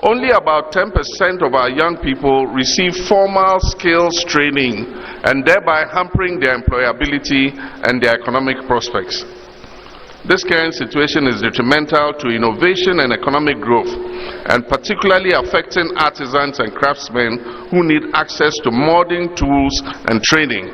Only about 10% of our young people receive formal skills training, and thereby hampering their employability and their economic prospects. This current situation is detrimental to innovation and economic growth, and particularly affecting artisans and craftsmen who need access to modern tools and training.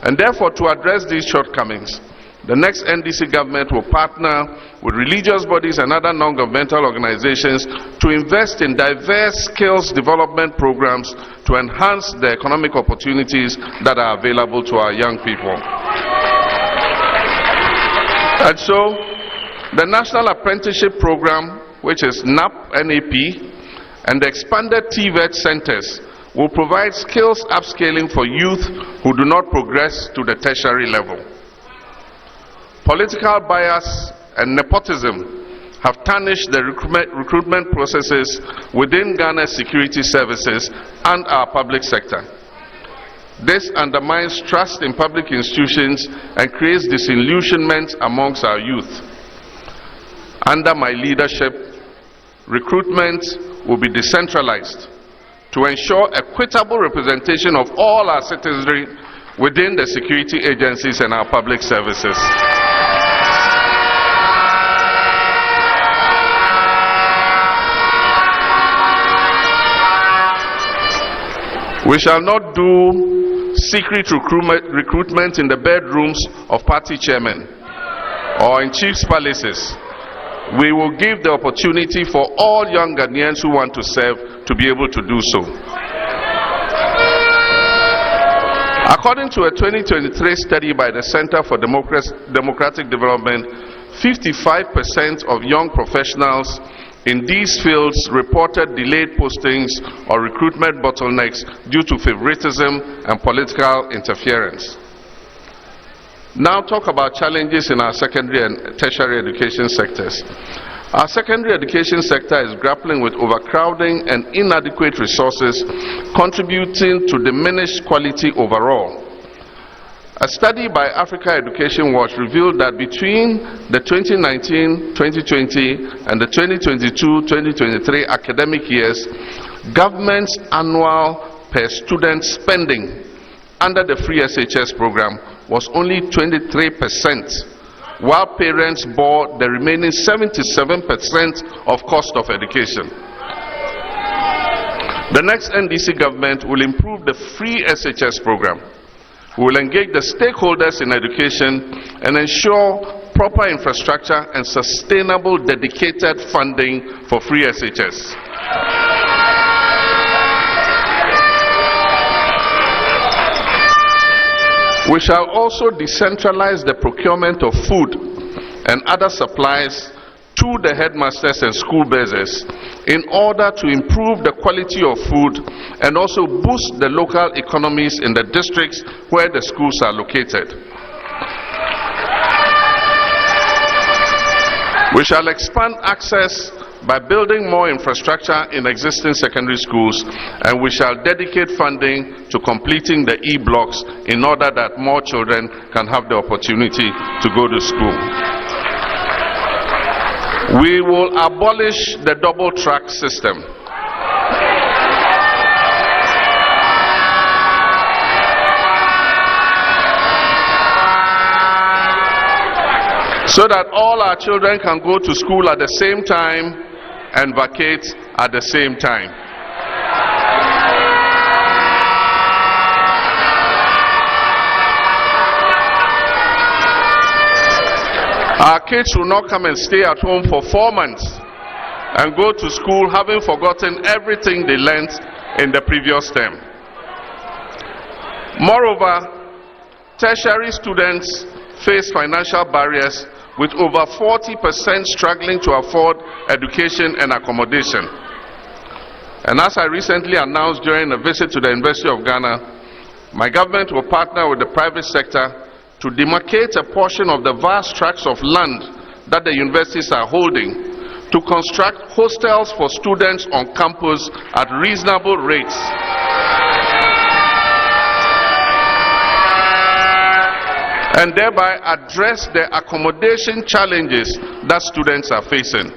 And therefore, to address these shortcomings, the next NDC government will partner with religious bodies and other non-governmental organizations to invest in diverse skills development programs to enhance the economic opportunities that are available to our young people. And so, the National Apprenticeship Program, which is NAP, and the expanded TVET centers will provide skills upscaling for youth who do not progress to the tertiary level. Political bias and nepotism have tarnished the recruitment processes within Ghana's security services and our public sector. This undermines trust in public institutions and creates disillusionment amongst our youth. Under my leadership, recruitment will be decentralized to ensure equitable representation of all our citizenry within the security agencies and our public services. We shall not do secret recruitment in the bedrooms of party chairmen or in chiefs' palaces. We will give the opportunity for all young Ghanaians who want to serve to be able to do so. According to a 2023 study by the Center for Democratic Development, 55% of young professionals in these fields reported delayed postings or recruitment bottlenecks due to favoritism and political interference. Now talk about challenges in our secondary and tertiary education sectors. Our secondary education sector is grappling with overcrowding and inadequate resources, contributing to diminished quality overall. A study by Africa Education Watch revealed that between the 2019-2020 and the 2022-2023 academic years, government's annual per student spending under the free SHS program was only 23%, while parents bore the remaining 77% of cost of education. The next NDC government will improve the free SHS program. We will engage the stakeholders in education and ensure proper infrastructure and sustainable dedicated funding for free SHS. We shall also decentralize the procurement of food and other supplies to the headmasters and school basers in order to improve the quality of food and also boost the local economies in the districts where the schools are located. We shall expand access by building more infrastructure in existing secondary schools, and we shall dedicate funding to completing the E-blocks in order that more children can have the opportunity to go to school. We will abolish the double track system. So that all our children can go to school at the same time and vacate at the same time. Our kids will not come and stay at home for 4 months and go to school having forgotten everything they learned in the previous term. Moreover, tertiary students face financial barriers, with over 40% struggling to afford education and accommodation. And as I recently announced during a visit to the University of Ghana, my government will partner with the private sector to demarcate a portion of the vast tracts of land that the universities are holding to construct hostels for students on campus at reasonable rates. And thereby address the accommodation challenges that students are facing.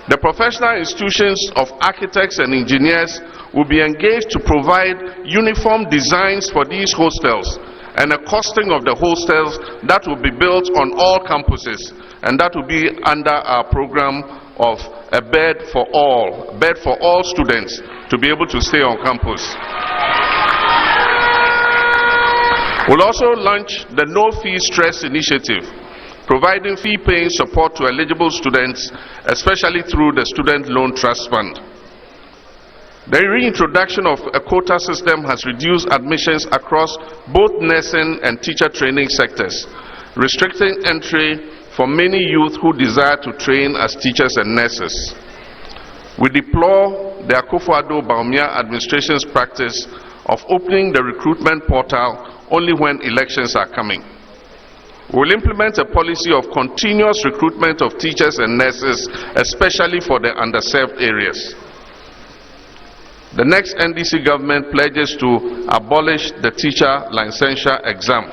The professional institutions of architects and engineers will be engaged to provide uniform designs for these hostels and a costing of the hostels that will be built on all campuses, and that will be under our program of a bed for all students to be able to stay on campus. We'll also launch the No Fee Stress Initiative, providing fee-paying support to eligible students, especially through the Student Loan Trust Fund. The reintroduction of a quota system has reduced admissions across both nursing and teacher training sectors, restricting entry for many youth who desire to train as teachers and nurses. We deplore the Akufo-Addo-Bawumia administration's practice of opening the recruitment portal only when elections are coming. We will implement a policy of continuous recruitment of teachers and nurses, especially for the underserved areas. The next NDC government pledges to abolish the teacher licensure exam.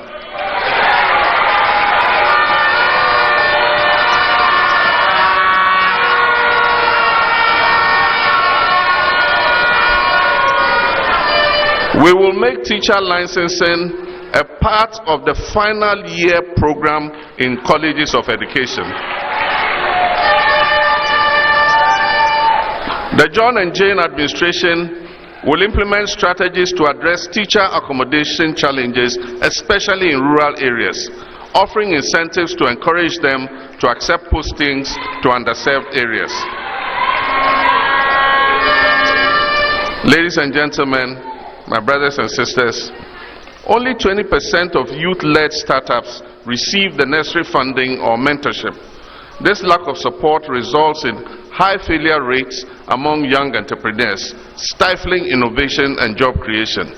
We will make teacher licensing a part of the final year program in colleges of education. The John and Jane administration will implement strategies to address teacher accommodation challenges, especially in rural areas, offering incentives to encourage them to accept postings to underserved areas. Ladies and gentlemen, my brothers and sisters, only 20% of youth-led startups receive the necessary funding or mentorship. This lack of support results in high failure rates among young entrepreneurs, stifling innovation and job creation.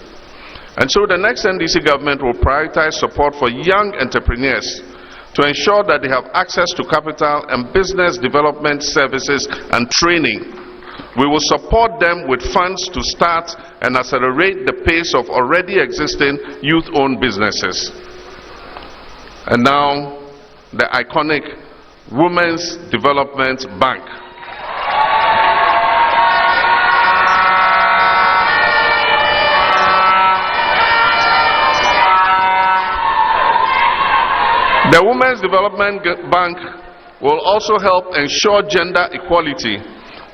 And so the next NDC government will prioritize support for young entrepreneurs to ensure that they have access to capital and business development services and training. We will support them with funds to start and accelerate the pace of already existing youth-owned businesses. And now, the iconic Women's Development Bank. The Women's Development Bank will also help ensure gender equality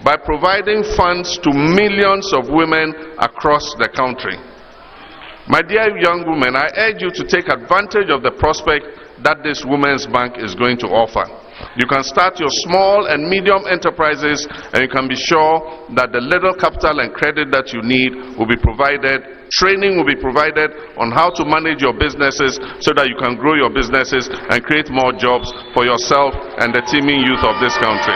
by providing funds to millions of women across the country. My dear young women, I urge you to take advantage of the prospect that this Women's Bank is going to offer. You can start your small and medium enterprises, and you can be sure that the little capital and credit that you need will be provided. Training will be provided on how to manage your businesses so that you can grow your businesses and create more jobs for yourself and the teeming youth of this country.